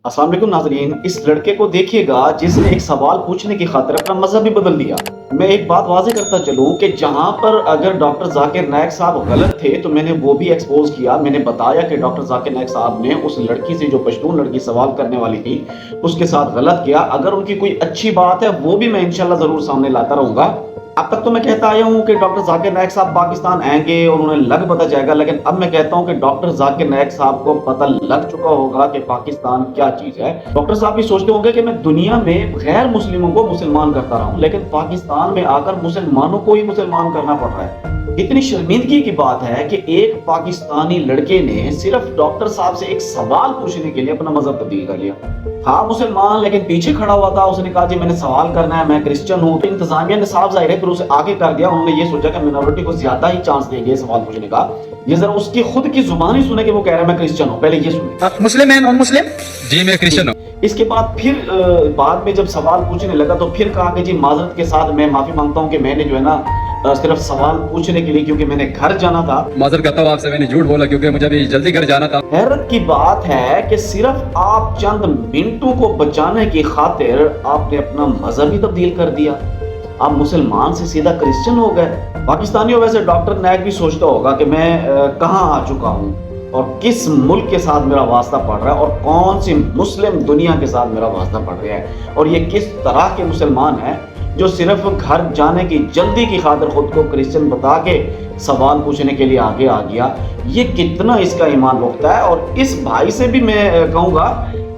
अस्सलाम वालेकुम नाज़रीन, इस लड़के को देखिएगा जिसने एक सवाल पूछने की खातिर अपना मजहब भी बदल दिया। मैं एक बात वाज़ेह करता चलूं कि जहां पर अगर डॉक्टर जाकिर नायक साहब गलत थे तो मैंने वो भी एक्सपोज किया। मैंने बताया कि डॉक्टर जाकिर नायक साहब ने उस लड़की से, जो पश्तून लड़की सवाल करने वाली थी, उसके साथ गलत किया। अगर उनकी कोई अच्छी बात है वो भी मैं इंशाल्लाह जरूर सामने लाता रहूंगा। अब तक तो मैं कहता आया हूँ कि डॉक्टर जाकिर नायक साहब पाकिस्तान आएंगे और उन्हें लग पता जाएगा, लेकिन अब मैं कहता हूँ कि डॉक्टर जाकिर नायक साहब को पता लग चुका होगा कि पाकिस्तान क्या चीज है। डॉक्टर साहब भी सोचते होंगे कि मैं दुनिया में गैर मुस्लिमों को मुसलमान करता रहा हूँ, लेकिन पाकिस्तान में आकर मुसलमानों को ही मुसलमान करना पड़ रहा है। इतनी शर्मिंदगी की बात है कि एक पाकिस्तानी लड़के ने सिर्फ डॉक्टर साहब से एक सवाल पूछने के लिए अपना मजहब तब्दील कर लिया। हाँ मुसलमान, लेकिन पीछे खड़ा हुआ था। उसने कहा जी मैंने सवाल करना है, मैं क्रिश्चियन हूँ। तो इंतजामिया ने साफ जाहिर है फिर उसे आगे कर दिया। उन्होंने ये सोचा कि मिनोरिटी को ज्यादा ही चांस देंगे सवाल पूछने का। ये जरा उसकी खुद की जुबान ही सुने कि वो कह रहा है मैं क्रिश्चियन हूँ। पहले ये सुने। मुस्लिम है, नॉन मुस्लिम? जी मैं क्रिश्चियन हूँ। इसके बाद फिर बाद में जब सवाल पूछने लगा तो फिर कहा कि जी माजरत के साथ मैं माफी मांगता हूँ कि मैंने जो है ना सिर्फ सवाल पूछने के लिए, क्योंकि मैंने घर जाना था। माजरत करता हूँ आपसे, मैंने झूठ बोला क्योंकि मुझे अभी जल्दी घर जाना था। हैरत की बात है कि सिर्फ आप चंद मिनटों को बचाने की खातिर आपने अपना मजहब ही तब्दील कर दिया। आप मुसलमान से सीधा क्रिश्चियन हो गए। पाकिस्तानियों, वैसे डॉक्टर नायक भी सोचता होगा कि मैं कहाँ आ चुका हूँ और किस मुल्क के साथ मेरा वास्ता पड़ रहा है और कौन सी मुस्लिम दुनिया के साथ मेरा वास्ता पड़ रहा है, और ये किस तरह के मुसलमान हैं जो सिर्फ घर जाने की जल्दी की खातिर खुद को क्रिश्चियन बता के सवाल पूछने के लिए आगे आ गया। ये कितना इसका ईमान रुकता है। और इस भाई से भी मैं कहूँगा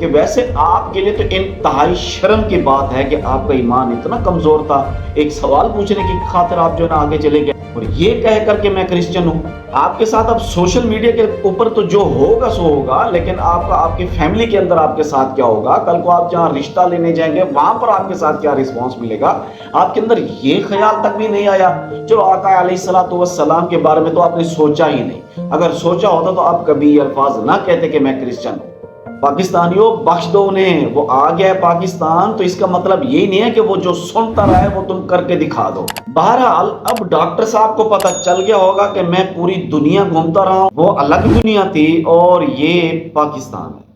कि वैसे आपके लिए तो इंतहाई शर्म की बात है कि आपका ईमान इतना कमजोर था, एक सवाल पूछने की खातिर आप जो है ना आगे चले गए और ये कह करके मैं क्रिश्चियन हूँ। आपके साथ अब सोशल मीडिया के ऊपर तो जो होगा सो होगा, लेकिन आपकी फैमिली के अंदर आपके साथ क्या होगा, कल को आप जहाँ रिश्ता लेने जाएंगे वहां पर आपके साथ क्या रिस्पॉन्स मिलेगा, आपके अंदर ये ख्याल तक भी नहीं आया। चलो आका अलैहिस्सलातु वस्सलाम के बारे में तो आपने सोचा ही नहीं। अगर सोचा होता तो आप कभी ये अल्फाज ना कहते कि मैं क्रिश्चियन हूँ। पाकिस्तानियों बख्श दो उन्हें, वो आ गया है पाकिस्तान, तो इसका मतलब यही नहीं है कि वो जो सुनता रहा है वो तुम करके दिखा दो। बहरहाल अब डॉक्टर साहब को पता चल गया होगा कि मैं पूरी दुनिया घूमता रहा हूँ, वो अलग दुनिया थी और ये पाकिस्तान है।